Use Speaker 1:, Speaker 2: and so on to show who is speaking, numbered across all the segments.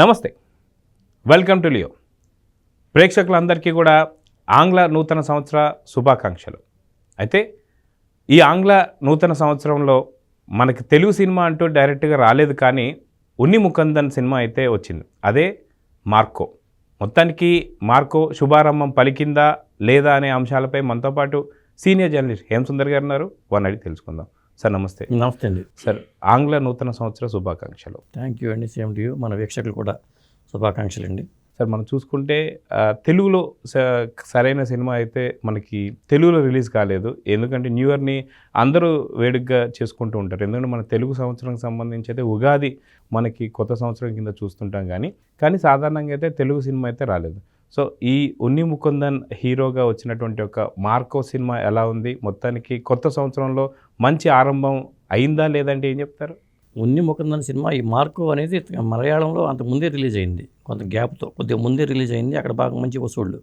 Speaker 1: నమస్తే, welcome to Leo. ప్రేక్షకులందరికీ కూడా ఆంగ్ల నూతన సంవత్సర శుభాకాంక్షలు. అయితే ఈ ఆంగ్ల నూతన సంవత్సరంలో మనకి తెలుగు సినిమా అంటూ డైరెక్ట్గా రాలేదు, కానీ ఉన్ని ముకుందన్ సినిమా అయితే వచ్చింది. అదే మార్కో. మొత్తానికి మార్కో శుభారంభం పలికిందా లేదా అనే అంశాలపై మనతో పాటు సీనియర్ జర్నలిస్ట్ హేమసుందర్ గారు ఉన్నారు. వారిని అడిగి తెలుసుకుందాం. సార్ నమస్తే.
Speaker 2: నమస్తే అండి.
Speaker 1: సార్, ఆంగ్ల నూతన సంవత్సర శుభాకాంక్షలు.
Speaker 2: థ్యాంక్ యూ అండి. Same to you. మన వీక్షకులు కూడా శుభాకాంక్షలు అండి.
Speaker 1: సార్, మనం చూసుకుంటే తెలుగులో సరైన సినిమా అయితే మనకి తెలుగులో రిలీజ్ కాలేదు. ఎందుకంటే న్యూ ఇయర్ని అందరూ వేడుకగా చేసుకుంటూ ఉంటారు. ఎందుకంటే మన తెలుగు సంవత్సరానికి సంబంధించి అయితే ఉగాది మనకి కొత్త సంవత్సరం కింద చూస్తుంటాం, కానీ సాధారణంగా అయితే తెలుగు సినిమా అయితే రాలేదు. సో ఈ ఉన్ని ముకుందన్ హీరోగా వచ్చినటువంటి ఒక మార్కో సినిమా ఎలా ఉంది? మొత్తానికి కొత్త సంవత్సరంలో మంచి ఆరంభం అయిందా లేదంటే ఏం చెప్తారు?
Speaker 2: ఉన్ని ముకుందన్ సినిమా, ఈ మార్కో అనేది మలయాళంలో అంత ముందే రిలీజ్ అయింది. కొంత గ్యాప్తో కొద్దిగా ముందే రిలీజ్ అయింది. అక్కడ బాగా మంచి వసూళ్ళు.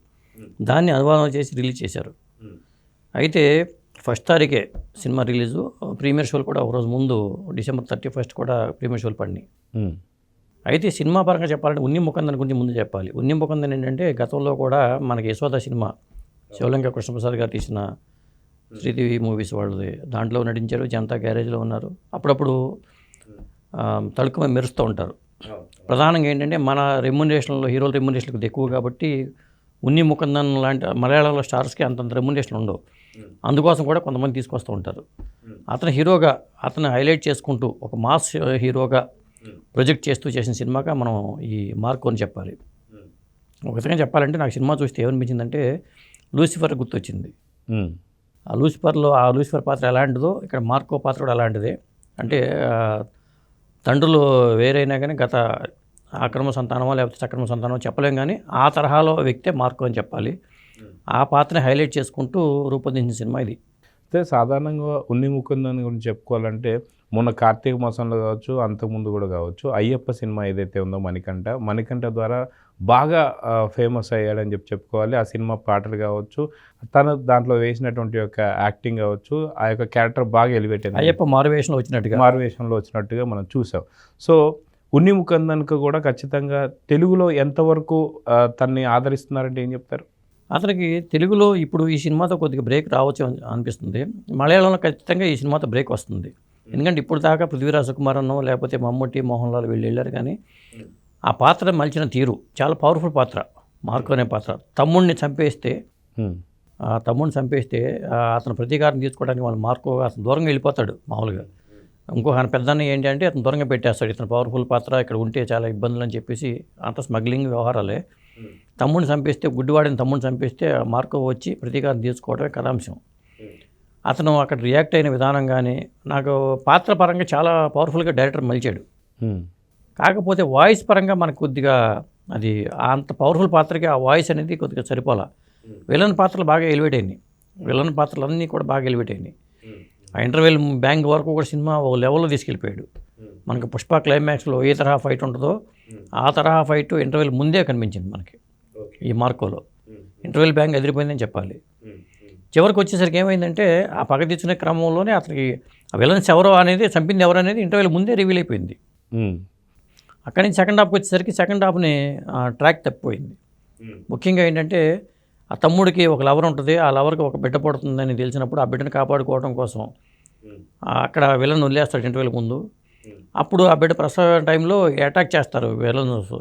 Speaker 2: దాన్ని అనువాదం చేసి రిలీజ్ చేశారు. అయితే ఫస్ట్ తారీఖే సినిమా రిలీజు. ప్రీమియర్ షోలు కూడా ఒక రోజు ముందు December 31 కూడా ప్రీమియర్ షోలు పడినాయి. అయితే సినిమా పరంగా చెప్పాలంటే ఉన్ని ముకుందన్ గురించి ముందు చెప్పాలి. ఉన్ని ముకుందన్ ఏంటంటే గతంలో కూడా మనకి యశోద సినిమా శివలంక కృష్ణప్రసాద్ గారు తీసిన శ్రీదేవి మూవీస్ వాళ్ళది, దాంట్లో నటించారు. జనతా గ్యారేజ్లో ఉన్నారు. అప్పుడప్పుడు తడుకు మెరుస్తూ ఉంటారు. ప్రధానంగా ఏంటంటే మన రెమ్యునరేషన్లో హీరోల రెమ్యునరేషన్ కొద్దిగా ఎక్కువ కాబట్టి ఉన్ని ముకుందన్ లాంటి మలయాళంలో స్టార్స్కి అంతంత రెమ్యునరేషన్ ఉండవు. అందుకోసం కూడా కొంతమంది తీసుకొస్తూ ఉంటారు. అతను హీరోగా అతను హైలైట్ చేసుకుంటూ ఒక మాస్ హీరోగా ప్రొజెక్ట్ చేస్తూ చేసిన సినిమాగా మనం ఈ మార్కో అని చెప్పాలి. ఒక విధంగా చెప్పాలంటే నాకు సినిమా చూస్తే ఏమనిపించిందంటే లూసిఫర్ గుర్తొచ్చింది. ఆ లూసిఫర్ పాత్ర ఎలాంటిదో ఇక్కడ మార్కో పాత్ర కూడా అలాంటిదే. అంటే తండ్రులు వేరైనా కానీ గత అక్రమ సంతానమో లేకపోతే సక్రమ సంతానమో చెప్పలేం, కానీ ఆ తరహాలో వ్యక్తే మార్కో అని చెప్పాలి. ఆ పాత్రని హైలైట్ చేసుకుంటూ రూపొందించిన సినిమా ఇది.
Speaker 1: అయితే సాధారణంగా ఉన్ని ముకుందన్ గురించి చెప్పుకోవాలంటే మొన్న కార్తీక మాసంలో కావచ్చు, అంతకుముందు కూడా కావచ్చు, అయ్యప్ప సినిమా ఏదైతే ఉందో మణికంఠ ద్వారా బాగా ఫేమస్ అయ్యాడని చెప్పుకోవాలి. ఆ సినిమా పాటలు కావచ్చు, తను దాంట్లో వేసినటువంటి యొక్క యాక్టింగ్ కావచ్చు, ఆ యొక్క క్యారెక్టర్ బాగా ఎలివేట్ అయింది.
Speaker 2: అయ్యప్ప మారువేషంలో
Speaker 1: వచ్చినట్టుగా మనం చూసాం. సో ఉన్ని ముకుందన్కు కూడా ఖచ్చితంగా తెలుగులో ఎంతవరకు తన్ని ఆదరిస్తున్నారంటే ఏం చెప్తారు?
Speaker 2: అతనికి తెలుగులో ఇప్పుడు ఈ సినిమాతో కొద్దిగా బ్రేక్ రావచ్చు అనిపిస్తుంది. మలయాళంలో ఖచ్చితంగా ఈ సినిమాతో బ్రేక్ వస్తుంది. ఎందుకంటే ఇప్పుడు దాకా పృథ్వీరాజ్ సుకుమారన్నో లేకపోతే మమ్ముట్టి, మోహన్ లాల్ వీళ్ళు వెళ్ళారు, కానీ ఆ పాత్ర మలిచిన తీరు చాలా పవర్ఫుల్ పాత్ర. మార్కో అనే పాత్ర తమ్ముడిని చంపేస్తే అతను ప్రతీకారం తీసుకోవడానికి వాళ్ళు మార్కో అతను దూరంగా వెళ్ళిపోతాడు. మామూలుగా ఇంకొక పెద్దన్న ఏంటి అంటే అతను దూరంగా పెట్టేస్తాడు. ఇతను పవర్ఫుల్ పాత్ర, ఇక్కడ ఉంటే చాలా ఇబ్బందులు అని చెప్పేసి అంత స్మగ్లింగ్ వ్యవహారాలే. తమ్ముడిని చంపేస్తే, గుడ్డివాడిని తమ్ముడిని చంపేస్తే మార్కో వచ్చి ప్రతీకారం తీసుకోవడమే కథాంశం. అతను అక్కడ రియాక్ట్ అయిన విధానం కానీ నాకు పాత్ర పరంగా చాలా పవర్ఫుల్గా డైరెక్టర్ మలిచాడు. కాకపోతే వాయిస్ పరంగా మనకు కొద్దిగా అది అంత పవర్ఫుల్ పాత్రకి ఆ వాయిస్ అనేది కొద్దిగా సరిపోలా. విలన్ పాత్రలు బాగా ఎలివేట్ అయినాయి. విలన్ పాత్రలన్నీ కూడా బాగా ఎలివేట్ అయినాయి. ఆ ఇంటర్వెల్ బ్యాంక్ వరకు కూడా సినిమా ఒక లెవెల్లో తీసుకెళ్ళిపోయాడు. మనకు పుష్ప క్లైమాక్స్లో ఏ తరహా ఫైట్ ఉంటుందో ఆ తరహా ఫైట్ ఇంటర్వెల్ ముందే కనిపించింది మనకి. ఈ మార్కోలో ఇంటర్వెల్ బ్యాంక్ ఎదిరిపోయిందని చెప్పాలి. చివరికి వచ్చేసరికి ఏమైందంటే ఆ పగ తెచ్చుకునే క్రమంలోనే అతనికి ఆ విలన్స్ ఎవరో అనేది, చంపింది ఎవరు అనేది ఇంటర్వెల్ ముందే రివీల్ అయిపోయింది. అక్కడి నుంచి సెకండ్ హాఫ్కి వచ్చేసరికి సెకండ్ హాఫ్ని ట్రాక్ తప్పిపోయింది. ముఖ్యంగా ఏంటంటే ఆ తమ్ముడికి ఒక లవర్ ఉంటుంది, ఆ లవర్కి ఒక బిడ్డ పడుతుందని తెలిసినప్పుడు ఆ బిడ్డను కాపాడుకోవడం కోసం అక్కడ విలన్ వదిలేస్తాడు ఇంటర్వెల్ ముందు. అప్పుడు ఆ బిడ్డ ప్రసవ టైంలో అటాక్ చేస్తారు విలన్స్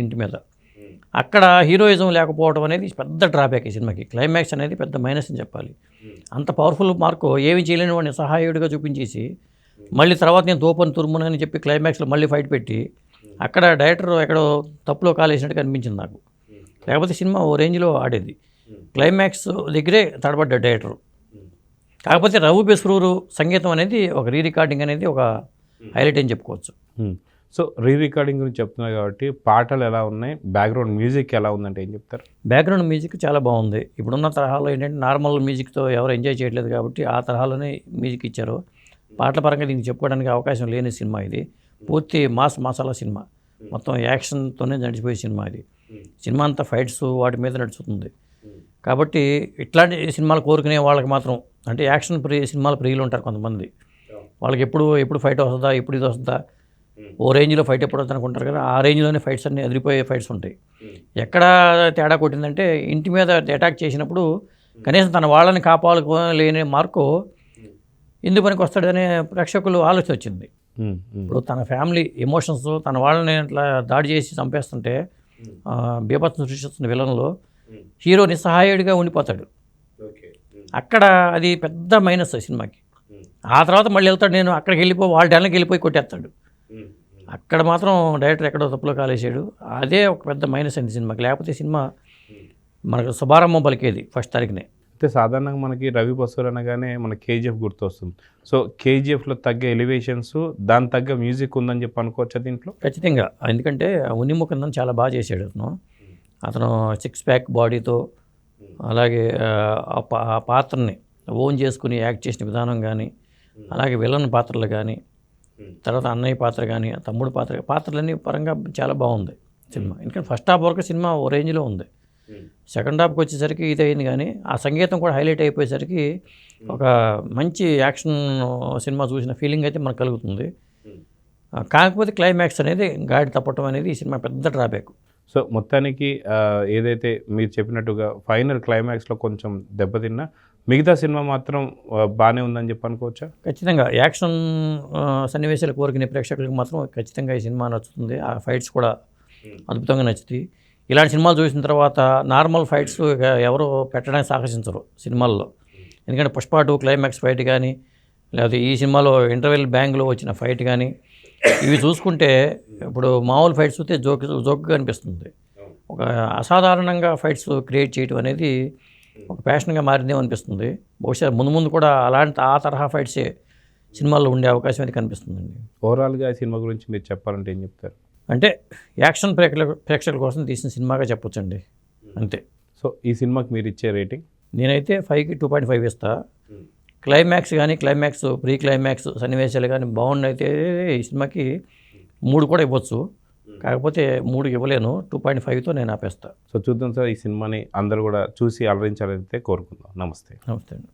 Speaker 2: ఇంటి మీద. అక్కడ హీరోయిజం లేకపోవడం అనేది పెద్ద డ్రాబ్యాక్ ఈ సినిమాకి. క్లైమాక్స్ అనేది పెద్ద మైనస్ అని చెప్పాలి. అంత పవర్ఫుల్ మార్కో ఏమి చేయలేని వాడిని సహాయుడిగా చూపించేసి మళ్ళీ తర్వాత నేను తోపని తురుమునని చెప్పి క్లైమాక్స్లో మళ్ళీ ఫైట్ పెట్టి అక్కడ డైరెక్టర్ ఎక్కడో తప్పులో కాలేసినట్టుగా అనిపించింది నాకు. లేకపోతే సినిమా ఓ రేంజ్లో ఆడేది. క్లైమాక్స్ దగ్గరే తడబడ్డాడు డైరెక్టర్. కాకపోతే రఘు బెస్రూరు సంగీతం అనేది ఒక రికార్డింగ్ అనేది ఒక హైలైట్ అని చెప్పుకోవచ్చు.
Speaker 1: సో రికార్డింగ్ గురించి చెప్తున్నారు కాబట్టి పాటలు ఎలా ఉన్నాయి, బ్యాక్గ్రౌండ్ మ్యూజిక్ ఎలా ఉందంటే ఏం చెప్తారు?
Speaker 2: బ్యాక్గ్రౌండ్ మ్యూజిక్ చాలా బాగుంది. ఇప్పుడున్న తరహాలో ఏంటంటే నార్మల్ మ్యూజిక్తో ఎవరు ఎంజాయ్ చేయట్లేదు కాబట్టి ఆ తరహాలోనే మ్యూజిక్ ఇచ్చారు. పాటల పరంగా దీనికి చెప్పుకోవడానికి అవకాశం లేని సినిమా ఇది. పూర్తి మసాలా సినిమా, మొత్తం యాక్షన్తోనే నడిచిపోయే సినిమా ఇది. సినిమా అంతా ఫైట్స్ వాటి మీద నడుస్తుంది కాబట్టి ఇట్లాంటి సినిమాలు కోరుకునే వాళ్ళకి మాత్రం, అంటే యాక్షన్ సినిమాలు ప్రియులు ఉంటారు కొంతమంది, వాళ్ళకి ఎప్పుడు ఫైట్ వస్తుందా, ఎప్పుడు ఇది వస్తుందా, ఓ రేంజ్లో ఫైట్ ఎప్పుడు అనుకుంటారు కదా, ఆ రేంజ్లోనే ఫైట్స్ అన్నీ అదిరిపోయే ఫైట్స్ ఉంటాయి. ఎక్కడ తేడా కొట్టిందంటే ఇంటి మీద అటాక్ చేసినప్పుడు కనీసం తన వాళ్ళని కాపాడుకోలేని మార్కో ఎందుకు పనికి వస్తాడనే ప్రేక్షకులు ఆలోచన వచ్చింది. ఇప్పుడు తన ఫ్యామిలీ ఎమోషన్స్ తన వాళ్ళని అట్లా దాడి చేసి చంపేస్తుంటే బీభత్సం సృష్టిస్తున్న విలన్లో హీరో నిస్సహాయుడిగా ఉండిపోతాడు. అక్కడ అది పెద్ద మైనస్ సినిమాకి. ఆ తర్వాత మళ్ళీ వెళ్తాడు, నేను అక్కడికి వెళ్ళిపోయి వాళ్ళ డ్యాన్కి వెళ్ళిపోయి కొట్టేస్తాడు. అక్కడ మాత్రం డైరెక్టర్ ఎక్కడో తప్పులో కాలేసాడు. అదే ఒక పెద్ద మైనస్ అయింది సినిమాకి. లేకపోతే సినిమా మనకు శుభారంభం పలికేది ఫస్ట్ తారీఖునే.
Speaker 1: అయితే సాధారణంగా మనకి రవి బసూర్ అనగానే మనకి కేజీఎఫ్ గుర్తొస్తుంది. సో కేజీఎఫ్లో తగ్గ ఎలివేషన్స్, దాని తగ్గ మ్యూజిక్ ఉందని చెప్పి అనుకోవచ్చా దీంట్లో?
Speaker 2: ఖచ్చితంగా. ఎందుకంటే ఉనిముఖందం చాలా బాగా చేశాడు అతను 6 ప్యాక్ బాడీతో. అలాగే ఆ పాత్రని ఓన్ చేసుకుని యాక్ట్ చేసిన విధానం కానీ, అలాగే విలన్ పాత్రలు కానీ, తర్వాత అన్నయ్య పాత్ర కానీ, తమ్ముడు పాత్రలన్నీ పరంగా చాలా బాగుంది సినిమా. ఎందుకంటే ఫస్ట్ హాఫ్ వరకు సినిమా ఓ రేంజ్లో ఉంది. సెకండ్ హాఫ్కి వచ్చేసరికి ఇది అయింది, కానీ ఆ సంగీతం కూడా హైలైట్ అయిపోయేసరికి ఒక మంచి యాక్షన్ సినిమా చూసిన ఫీలింగ్ అయితే మనకు కలుగుతుంది. కాకపోతే క్లైమాక్స్ అనేది గాడి తప్పటం అనేది ఈ సినిమా పెద్ద డ్రాబ్యాక్.
Speaker 1: సో మొత్తానికి ఏదైతే మీరు చెప్పినట్టుగా ఫైనల్ క్లైమాక్స్లో కొంచెం దెబ్బతిన్నా మిగతా సినిమా మాత్రం బాగానే ఉందని చెప్పి అనుకోవచ్చా?
Speaker 2: ఖచ్చితంగా యాక్షన్ సన్నివేశాలు కోరుకునే ప్రేక్షకులకు మాత్రం ఖచ్చితంగా ఈ సినిమా నచ్చుతుంది. ఆ ఫైట్స్ కూడా అద్భుతంగా నచ్చుతాయి. ఇలాంటి సినిమాలు చూసిన తర్వాత నార్మల్ ఫైట్స్ ఎవరు పెట్టడానికి సాహసించరు సినిమాల్లో. ఎందుకంటే పుష్ప 2 క్లైమాక్స్ ఫైట్ కానీ, లేకపోతే ఈ సినిమాలో ఇంటర్వెల్ బ్యాంగ్లో వచ్చిన ఫైట్ కానీ, ఇవి చూసుకుంటే ఇప్పుడు మామూలు ఫైట్స్ చూస్తే జోక్గా అనిపిస్తుంది. ఒక అసాధారణంగా ఫైట్స్ క్రియేట్ చేయడం అనేది ఒక ప్యాషన్గా మారిందేమో అనిపిస్తుంది. బహుశా ముందు కూడా ఆ తరహా ఫైట్సే సినిమాల్లో ఉండే అవకాశం అయితే కనిపిస్తుందండి.
Speaker 1: ఓవరాల్గా ఈ సినిమా గురించి మీరు చెప్పాలంటే ఏం చెప్తారు?
Speaker 2: అంటే యాక్షన్ ప్రేక్షకుల కోసం తీసిన సినిమాగా చెప్పొచ్చండి, అంతే.
Speaker 1: సో ఈ సినిమాకి మీరు ఇచ్చే రేటింగ్?
Speaker 2: నేనైతే 5కి 2.5 ఇస్తా. క్లైమాక్స్ కానీ, క్లైమాక్స్ ప్రీ క్లైమాక్స్ సన్నివేశాలు కానీ బాగుండైతే ఈ సినిమాకి 3 కూడా ఇవ్వచ్చు. కాకపోతే 3 ఇవ్వలేను, 2.5తో నేను ఆపేస్తా.
Speaker 1: సో చూద్దాం సార్, ఈ సినిమాని అందరూ కూడా చూసి అలరించాలైతే కోరుకుందాం. నమస్తే.
Speaker 2: నమస్తే అండి.